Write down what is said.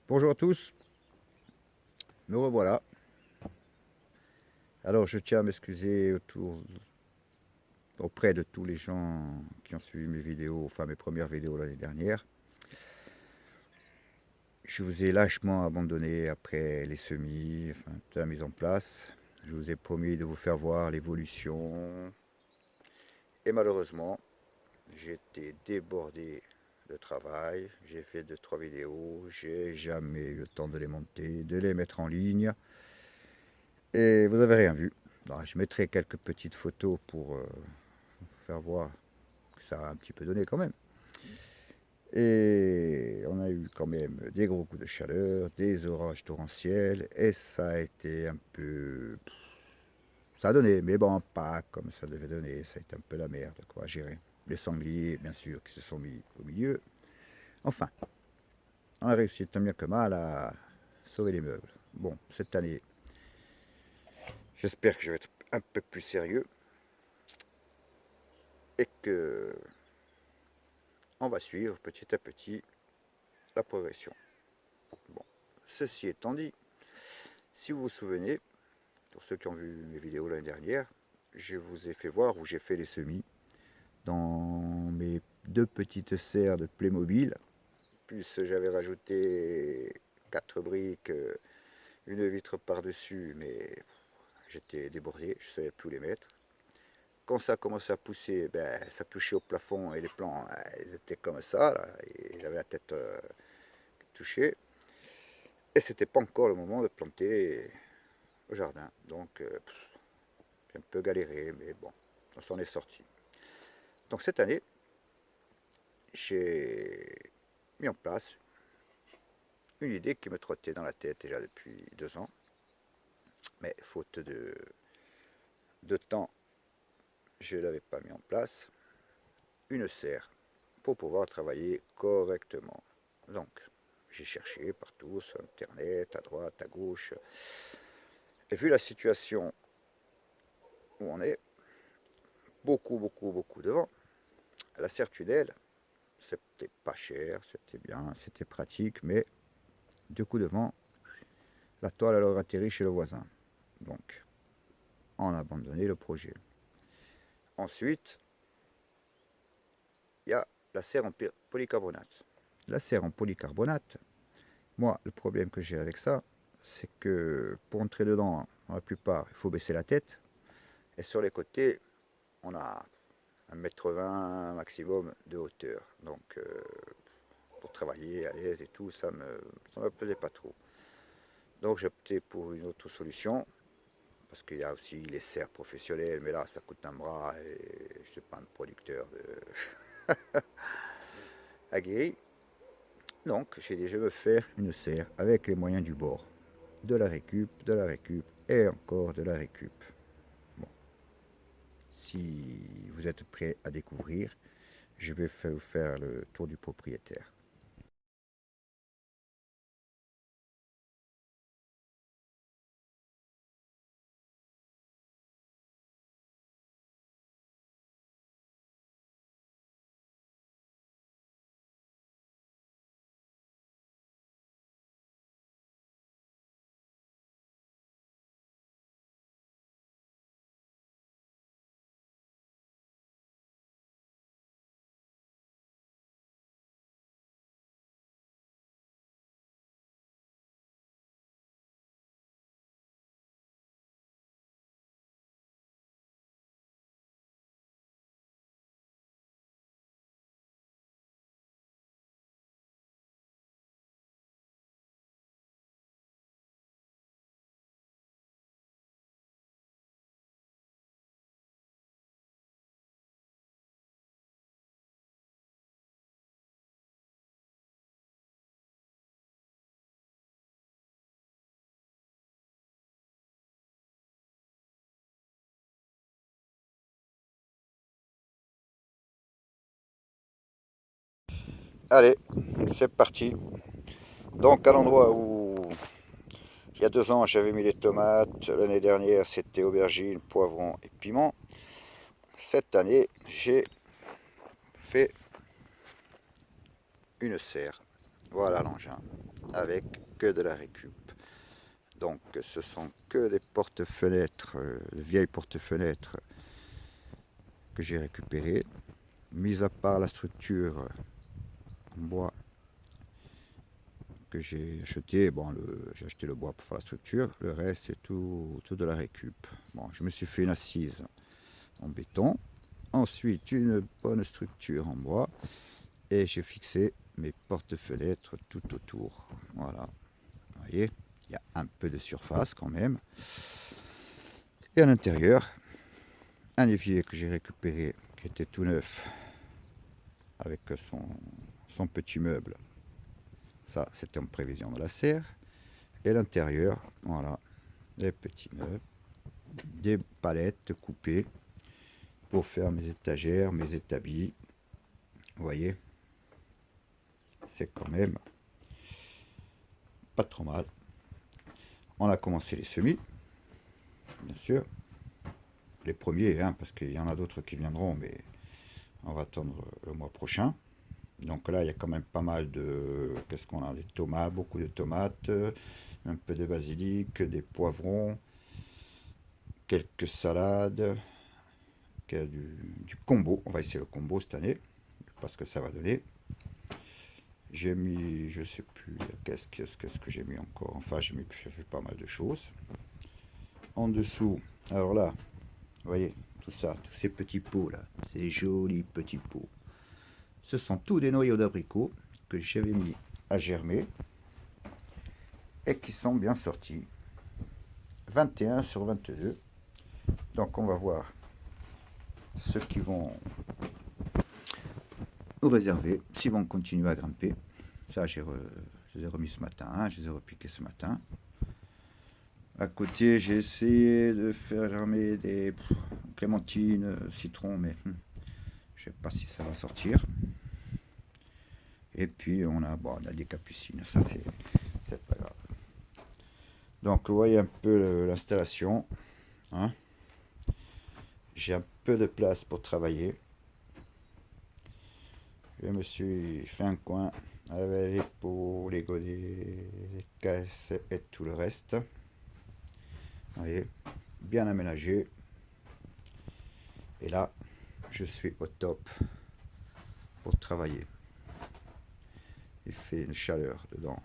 Bonjour à tous, me revoilà. Alors je tiens à m'excuser auprès de tous les gens qui ont suivi mes vidéos, enfin mes premières vidéos l'année dernière. Je vous ai lâchement abandonné après les semis, enfin toute la mise en place. Je vous ai promis de vous faire voir l'évolution. Et malheureusement, j'ai été débordé de travail. J'ai fait 2-3 vidéos, j'ai jamais eu le temps de les monter, de les mettre en ligne. Et vous avez rien vu. Alors, je mettrai quelques petites photos pour faire voir que ça a un petit peu donné quand même. Et on a eu quand même des gros coups de chaleur, des orages torrentiels, et ça a été un peu... Ça a donné, mais bon, pas comme ça devait donner, ça a été un peu la merde, quoi, à gérer. Les sangliers, bien sûr, qui se sont mis au milieu. Enfin, on a réussi tant bien que mal à sauver les meubles. Bon, cette année, j'espère que je vais être un peu plus sérieux et que on va suivre petit à petit la progression. Bon, ceci étant dit, si vous vous souvenez, pour ceux qui ont vu mes vidéos l'année dernière, je vous ai fait voir où j'ai fait les semis dans mes deux petites serres de Playmobil. Plus j'avais rajouté 4 briques, une vitre par-dessus, mais j'étais débordé, je ne savais plus où les mettre. Quand ça a commencé à pousser, ben, ça touchait au plafond et les plants, ils étaient comme ça, là, et ils avaient la tête touchée. Et c'était pas encore le moment de planter au jardin. Donc j'ai un peu galéré, mais bon, on s'en est sorti. Donc cette année, j'ai mis en place une idée qui me trottait dans la tête déjà depuis 2 ans. Mais faute de temps, je ne l'avais pas mis en place. Une serre pour pouvoir travailler correctement. Donc j'ai cherché partout, sur internet, à droite, à gauche. Et vu la situation où on est, beaucoup de vent, la serre tunnel, c'était pas cher, c'était bien, c'était pratique, mais deux coups de vent, la toile alors atterrit chez le voisin. Donc, on a abandonné le projet. Ensuite, il y a la serre en polycarbonate. La serre en polycarbonate, moi, le problème que j'ai avec ça, c'est que pour entrer dedans, dans la plupart, il faut baisser la tête. Et sur les côtés, on a 1,20 m maximum de hauteur. Donc, pour travailler à l'aise et tout, ça me plaisait pas trop. Donc j'ai opté pour une autre solution, parce qu'il y a aussi les serres professionnelles, mais là ça coûte un bras et je ne suis pas un producteur aguerri. Donc j'ai dit je veux faire une serre avec les moyens du bord. De la récup et encore de la récup. Bon, si vous êtes prêts à découvrir, je vais vous faire le tour du propriétaire. Allez, c'est parti. Donc à l'endroit où il y a 2 ans j'avais mis les tomates, l'année dernière c'était aubergines, poivrons et piments. Cette année j'ai fait une serre. Voilà l'engin. avec que de la récup. Donc ce sont que des porte-fenêtres, de vieilles porte-fenêtres que j'ai récupérées, mis à part la structure en bois que j'ai acheté. Bon, j'ai acheté le bois pour faire la structure, le reste c'est tout de la récup. Bon, je me suis fait une assise en béton, ensuite une bonne structure en bois, et j'ai fixé mes porte-fenêtres tout autour. Voilà, vous voyez, il y a un peu de surface quand même. Et à l'intérieur, un évier que j'ai récupéré, qui était tout neuf, avec son petit meuble. Ça, c'était en prévision de la serre. Et l'intérieur, voilà, les petits meubles, des palettes coupées pour faire mes étagères, mes établis. Vous voyez, c'est quand même pas trop mal. On a commencé les semis, bien sûr. Les premiers, hein, parce qu'il y en a d'autres qui viendront, mais on va attendre le mois prochain. Donc là, il y a quand même pas mal de... Qu'est-ce qu'on a? Des tomates, beaucoup de tomates, un peu de basilic, des poivrons, quelques salades, du combo. On va essayer le combo cette année, parce que ça va donner. J'ai mis, je sais plus, qu'est-ce que j'ai mis encore. Enfin, j'ai fait pas mal de choses. En dessous, alors là, vous voyez, tout ça, tous ces petits pots là, ces jolis petits pots. Ce sont tous des noyaux d'abricots que j'avais mis à germer et qui sont bien sortis. 21 sur 22. Donc on va voir ceux qui vont nous réserver, s'ils vont continuer à grimper. Ça, je les ai remis ce matin, hein, je les ai repiqués ce matin. À côté, j'ai essayé de faire germer des clémentines, citrons, mais je sais pas si ça va sortir. Et puis on a des capucines, ça c'est pas grave. Donc vous voyez un peu l'installation, hein. J'ai un peu de place pour travailler. Je me suis fait un coin avec les pots, les godets, les caisses et tout le reste. Vous voyez, bien aménagé. Et là, je suis au top pour travailler. Il fait une chaleur dedans.